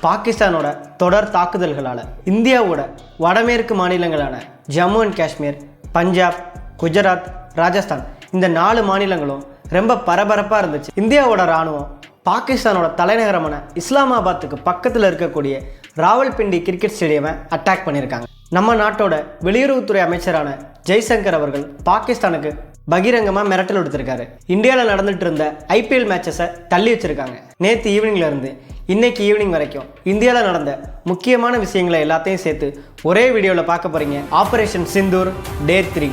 பாகிஸ்தானோட தொடர் தாக்குதல்களால் இந்தியாவோட வடமேற்கு மாநிலங்களான ஜம்மு அண்ட் காஷ்மீர், பஞ்சாப், குஜராத், ராஜஸ்தான் இந்த 4 மாநிலங்களும் ரொம்ப பரபரப்பாக இருந்துச்சு. இந்தியாவோட இராணுவம் பாகிஸ்தானோட தலைநகரமான இஸ்லாமாபாத்துக்கு பக்கத்தில் இருக்கக்கூடிய ராவல்பிண்டி கிரிக்கெட் ஸ்டேடியமை அட்டாக் பண்ணியிருக்காங்க. நம்ம நாட்டோட வெளியுறவுத்துறை அமைச்சரான ஜெய்சங்கர் அவர்கள் பாகிஸ்தானுக்கு பகிரங்கமாக மிரட்டல் விடுத்திருக்காரு. இந்தியாவில் நடந்துட்டு இருந்த ஐபிஎல் மேட்சஸை தள்ளி வச்சிருக்காங்க. நேற்று ஈவினிங்ல இருந்து இன்னைக்கு ஈவினிங் வரைக்கும் இந்தியாவில் நடந்த முக்கியமான விஷயங்களை எல்லாத்தையும் சேர்த்து ஒரே வீடியோவில் பார்க்க போறீங்க. ஆபரேஷன் சிந்தூர் டே 3.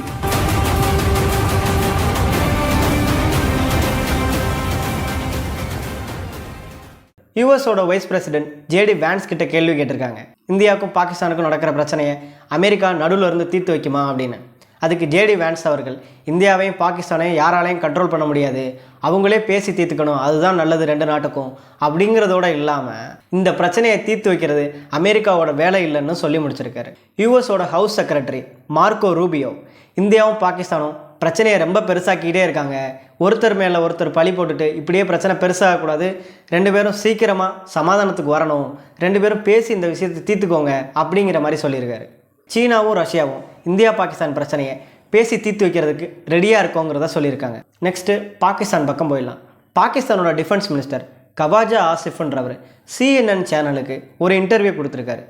யூஎஸோட வைஸ் பிரசிடென்ட் ஜேடி வேன்ஸ் கிட்ட கேள்வி கேட்டிருக்காங்க. இந்தியாவுக்கும் பாகிஸ்தானுக்கும் நடக்கிற பிரச்சனையை அமெரிக்கா நடுவில் இருந்து தீர்த்து வைக்குமா அப்படின்னு. அதுக்கு ஜேடி வேன்ஸ் அவர்கள், இந்தியாவையும் பாகிஸ்தானையும் யாராலையும் கண்ட்ரோல் பண்ண முடியாது, அவங்களே பேசி தீர்த்துக்கணும், அதுதான் நல்லது 2 நாட்டுக்கும் அப்படிங்கிறதோட இல்லாமல் இந்த பிரச்சனையை தீர்த்து வைக்கிறது அமெரிக்காவோட வேலை இல்லைன்னு சொல்லி முடிச்சிருக்காரு. யூஎஸோட ஹவுஸ் செக்ரட்டரி மார்க்கோ ரூபியோ, இந்தியாவும் பாகிஸ்தானும் பிரச்சனையை ரொம்ப பெருசாக்கிக்கிட்டே இருக்காங்க, ஒருத்தர் மேலே ஒருத்தர் பழி போட்டுட்டு இப்படியே பிரச்சனை பெருசாகக்கூடாது, 2 பேரும் சீக்கிரமாக சமாதானத்துக்கு வரணும், 2 பேரும் பேசி இந்த விஷயத்தை தீர்த்துக்கோங்க அப்படிங்கிற மாதிரி சொல்லியிருக்காரு. சீனாவும் ரஷ்யாவும் இந்தியா பாகிஸ்தான் பிரச்சனையை பேசி தீர்த்து வைக்கிறதுக்கு ரெடியாக இருக்கோங்கிறத சொல்லியிருக்காங்க. நெக்ஸ்ட்டு பாகிஸ்தான் பக்கம் போயிடலாம். பாகிஸ்தானோட டிஃபென்ஸ் மினிஸ்டர் கவாஜா ஆசிஃப்ன்றவர் CNN சேனலுக்கு ஒரு இன்டர்வியூ கொடுத்துருக்காரு.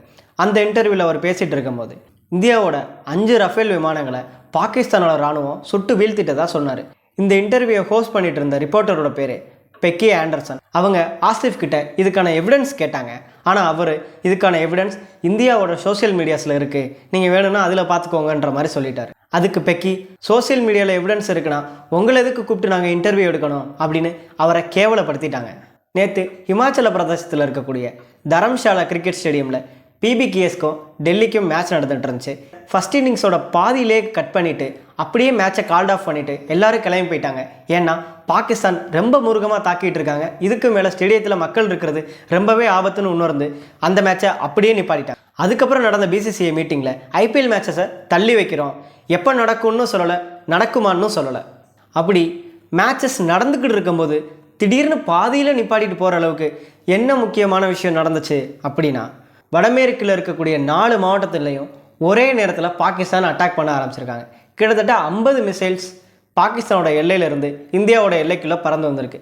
அந்த இன்டர்வியூவில் அவர் பேசிகிட்டு இருக்கும்போது இந்தியாவோட 5 ரஃபேல் விமானங்களை பாகிஸ்தானோட இராணுவம் சுட்டு வீழ்த்திட்டதாக சொன்னார். இந்த இன்டர்வியூவை ஹோஸ்ட் பண்ணிட்டு இருந்த ரிப்போர்ட்டரோட பேர் பெக்கி ஆண்டர்சன். அவங்க ஆசிஃப் கிட்ட இதுக்கான எவிடன்ஸ் கேட்டாங்க. ஆனால் அவர் இதுக்கான எவிடன்ஸ் இந்தியாவோட சோசியல் மீடியாஸில் இருக்குது, நீங்கள் வேணும்னா அதில் பார்த்துக்கோங்கன்ற மாதிரி சொல்லிட்டார். அதுக்கு பெக்கி, சோசியல் மீடியாவில் எவிடன்ஸ் இருக்குன்னா உங்களை எதுக்கு கூப்பிட்டு நாங்கள் இன்டர்வியூ எடுக்கணும் அப்படின்னு அவரை கேவலப்படுத்திட்டாங்க. நேற்று ஹிமாச்சல பிரதேசத்தில் இருக்கக்கூடிய தரம்ஷாலா கிரிக்கெட் ஸ்டேடியமில் பிபிகேஎஸ்க்கும் டெல்லிக்கும் மேட்ச் நடந்துட்டு இருந்துச்சு. ஃபர்ஸ்ட் இன்னிங்ஸோட பாதியிலே கட் பண்ணிவிட்டு அப்படியே மேட்சை கால்ட் ஆஃப் பண்ணிவிட்டு எல்லோரும் கிளம்பி போயிட்டாங்க. ஏன்னா பாகிஸ்தான் ரொம்ப முருகமாக தாக்கிட்டு இருக்காங்க, இதுக்கு மேலே ஸ்டேடியத்தில் மக்கள் இருக்கிறது ரொம்பவே ஆபத்துன்னு உணர்ந்து அந்த மேட்சை அப்படியே நிப்பாட்டிட்டாங்க. அதுக்கப்புறம் நடந்த பிசிசிஐ மீட்டிங்கில் ஐபிஎல் மேட்சஸை தள்ளி வைக்கிறோம், எப்போ நடக்கும்னு சொல்லலை, நடக்குமான்னு சொல்லலை. அப்படி மேட்சஸ் நடந்துக்கிட்டு இருக்கும்போது திடீர்னு பாதியில் நிப்பாட்டிட்டு போகிற அளவுக்கு என்ன முக்கியமான விஷயம் நடந்துச்சு அப்படின்னா, வடமேற்கில் இருக்கக்கூடிய 4 மாவட்டத்துலேயும் ஒரே நேரத்தில் பாகிஸ்தான் அட்டாக் பண்ண ஆரம்பிச்சிருக்காங்க. கிட்டத்தட்ட 50 மிசைல்ஸ் பாகிஸ்தானோட எல்லையிலிருந்து இந்தியாவோட எல்லைக்குள்ளே பறந்து வந்திருக்கு.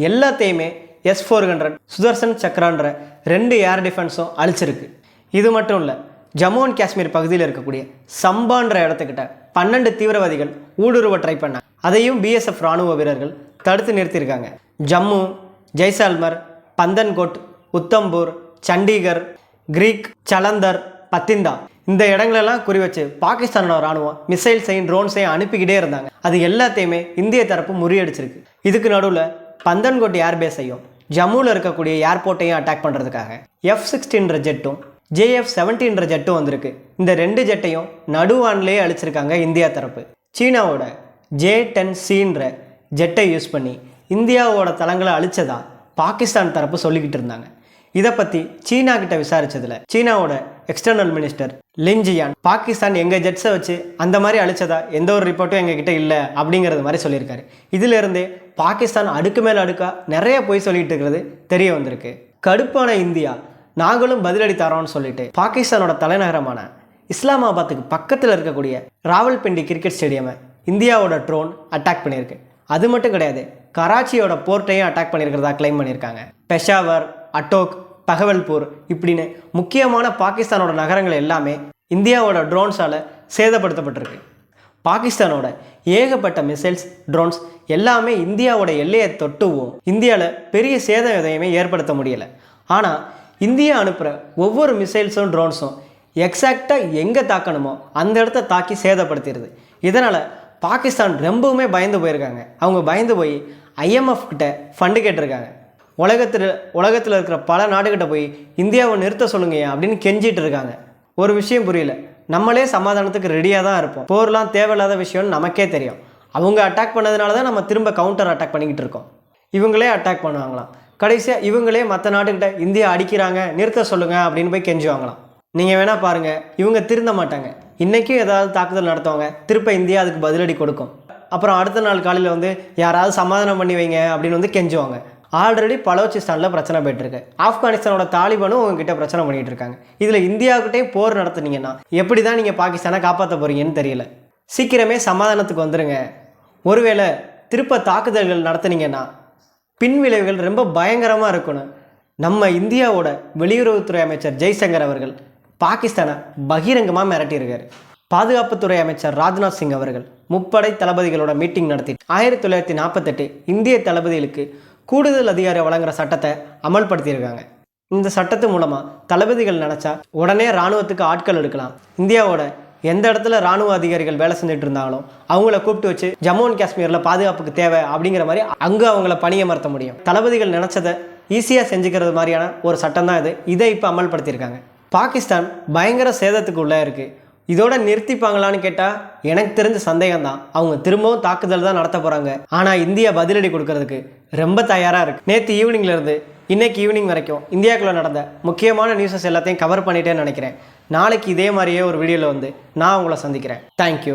எல்லாத்தையுமே S-400 சுதர்சன் சக்ரான்ற 2 ஏர் டிஃபென்ஸும் அழிச்சிருக்கு. இது மட்டும் இல்லை, ஜம்மு அண்ட் காஷ்மீர் பகுதியில் இருக்கக்கூடிய சம்பான்ற இடத்துக்கிட்ட 12 தீவிரவாதிகள் ஊடுருவ ட்ரை பண்ணாங்க. அதையும் BSF இராணுவ வீரர்கள் தடுத்து நிறுத்தியிருக்காங்க. ஜம்மு, ஜெய்சால்மர், பந்தன்கோட், உத்தம்பூர், சண்டிகர், கிரீக், சலந்தர், பத்திந்தா இந்த இடங்களெல்லாம் குறி வச்சு பாகிஸ்தானோட இராணுவம் மிசைல்ஸையும் ட்ரோன்ஸையும் அனுப்பிக்கிட்டே இருந்தாங்க. அது எல்லாத்தையுமே இந்திய தரப்பு முறியடிச்சிருக்கு. இதுக்கு நடுவில் பந்தன்கோட் ஏர்பேஸையும் ஜம்முவில் இருக்கக்கூடிய ஏர்போர்ட்டையும் அட்டாக் பண்ணுறதுக்காக F-16 ஜெட்டும் JF-17 ஜெட்டும் வந்திருக்கு. இந்த 2 ஜெட்டையும் நடுவான்லேயே அழிச்சிருக்காங்க இந்தியா தரப்பு. சீனாவோட J-10C ஜெட்டை யூஸ் பண்ணி இந்தியாவோட தளங்களை அழிச்சதா பாகிஸ்தான் தரப்பு சொல்லிக்கிட்டு இருந்தாங்க. இதை பற்றி சீனா கிட்ட விசாரிச்சதில் சீனாவோட எக்ஸ்டர்னல் மினிஸ்டர் லின்ஜியான், பாகிஸ்தான் எங்கள் ஜெட்ஸை வச்சு அந்த மாதிரி அழிச்சதா எந்த ஒரு ரிப்போர்ட்டும் எங்ககிட்ட இல்லை அப்படிங்கிறது மாதிரி சொல்லியிருக்காரு. இதிலிருந்தே பாகிஸ்தான் அடுக்கு மேலே அடுக்கா நிறைய போய் சொல்லிட்டு இருக்கிறது தெரிய வந்திருக்கு. கடுப்பான இந்தியா, நாங்களும் பதிலடி தரோம்னு சொல்லிட்டு பாகிஸ்தானோட தலைநகரமான இஸ்லாமாபாத்துக்கு பக்கத்தில் இருக்கக்கூடிய ராவல்பிண்டி கிரிக்கெட் ஸ்டேடியமை இந்தியாவோட ட்ரோன் அட்டாக் பண்ணியிருக்கு. அது மட்டும் கிடையாது, கராச்சியோட போர்ட்டையும் அட்டாக் பண்ணியிருக்கிறதா கிளைம் பண்ணியிருக்காங்க. பெஷாவர், அட்டோக், பகவல்பூர் இப்படின்னு முக்கியமான பாகிஸ்தானோட நகரங்கள் எல்லாமே இந்தியாவோட ட்ரோன்ஸால் சேதப்படுத்தப்பட்டிருக்கு. பாகிஸ்தானோட ஏகப்பட்ட மிசைல்ஸ், ட்ரோன்ஸ் எல்லாமே இந்தியாவோட எல்லையை தொட்டுவும் இந்தியாவில் பெரிய சேதம் எதையுமே ஏற்படுத்த முடியலை. ஆனால் இந்தியா அனுப்புகிற ஒவ்வொரு மிசைல்ஸும் ட்ரோன்ஸும் எக்ஸாக்டாக எங்கே தாக்கணுமோ அந்த இடத்த தாக்கி சேதப்படுத்திடுது. இதனால் பாகிஸ்தான் ரொம்பவுமே பயந்து போயிருக்காங்க. அவங்க பயந்து போய் IMF கிட்ட ஃபண்டு கேட்டிருக்காங்க. உலகத்தில் இருக்கிற பல நாடுகிட்ட போய் இந்தியாவை நிறுத்த சொல்லுங்கய்யா அப்படின்னு கெஞ்சிட்டு இருக்காங்க. ஒரு விஷயம் புரியல, நம்மளே சமாதானத்துக்கு ரெடியாக தான் இருப்போம், போர்லாம் தேவையில்லாத விஷயம்னு நமக்கே தெரியும். அவங்க அட்டாக் பண்ணதுனால தான் நம்ம திரும்ப கவுண்டர் அட்டாக் பண்ணிக்கிட்டு இருக்கோம். இவங்களே அட்டாக் பண்ணுவாங்களாம், கடைசியாக இவங்களே மற்ற நாட்டுக்கிட்ட இந்தியா அடிக்கிறாங்க நிறுத்த சொல்லுங்கள் அப்படின்னு போய் கெஞ்சுவாங்களாம். நீங்கள் வேணால் பாருங்கள், இவங்க திருந்த மாட்டாங்க. இன்றைக்கும் ஏதாவது தாக்குதல் நடத்துவாங்க, திருப்ப இந்தியா அதுக்கு பதிலடி கொடுக்கும். அப்புறம் அடுத்த நாள் காலையில் யாராவது சமாதானம் பண்ணி வைங்க அப்படின்னு கெஞ்சுவாங்க. ஆல்ரெடி பலோச்சிஸ்தானில் பிரச்சனை போயிட்டுருக்கு. ஆப்கானிஸ்தானோட தாலிபானும் உங்ககிட்ட பிரச்சனை பண்ணிகிட்டு இருக்காங்க. இதில் இந்தியாவுக்கிட்டே போர் நடத்துனீங்கன்னா எப்படி தான் நீங்கள் பாகிஸ்தானை காப்பாற்ற போகிறீங்கன்னு தெரியல. சீக்கிரமே சமாதானத்துக்கு வந்துடுங்க. ஒருவேளை திருப்ப தாக்குதல்கள் நடத்துனீங்கன்னா பின்விளைவுகள் ரொம்ப பயங்கரமாக இருக்கணும். நம்ம இந்தியாவோட வெளியுறவுத்துறை அமைச்சர் ஜெய்சங்கர் அவர்கள் பாகிஸ்தானை பகிரங்கமாக மிரட்டியிருக்காரு. பாதுகாப்புத்துறை அமைச்சர் ராஜ்நாத் சிங் அவர்கள் முப்படை தளபதிகளோட மீட்டிங் நடத்தி 1948 இந்திய தளபதிகளுக்கு கூடுதல் அதிகாரம் வழங்குற சட்டத்தை அமல்படுத்தியிருக்காங்க. இந்த சட்டத்து மூலமாக தளபதிகள் நினச்சா உடனே இராணுவத்துக்கு ஆட்கள் எடுக்கலாம். இந்தியாவோட எந்த இடத்துல இராணுவ அதிகாரிகள் வேலை செஞ்சுட்டு இருந்தாலும் அவங்கள கூப்பிட்டு வச்சு ஜம்மு அண்ட் காஷ்மீரில் பாதுகாப்புக்கு தேவை அப்படிங்கிற மாதிரி அங்கே அவங்கள பணியமர்த்த முடியும். தளபதிகள் நினச்சதை ஈஸியாக செஞ்சுக்கிறது மாதிரியான ஒரு சட்டம் தான் இது. இதை இப்போ அமல்படுத்தியிருக்காங்க. பாகிஸ்தான் பயங்கர சேதத்துக்கு உள்ளே இருக்குது. இதோட நிறுத்திப்பாங்களான்னு கேட்டால் எனக்கு தெரிஞ்ச சந்தேகம் தான். அவங்க திரும்பவும் தாக்குதல் தான் நடத்த போகிறாங்க. ஆனால் இந்தியா பதிலடி கொடுக்கறதுக்கு ரொம்ப தயாராக இருக்குது. நேற்று ஈவினிங்லேருந்து இன்றைக்கி ஈவினிங் வரைக்கும் இந்தியாவுக்குள்ளே நடந்த முக்கியமான நியூஸஸ் எல்லாத்தையும் கவர் பண்ணிட்டேன்னு நினைக்கிறேன். நாளைக்கு இதே மாதிரியே ஒரு வீடியோவில் வந்து நான் உங்களை சந்திக்கிறேன். தேங்க்யூ.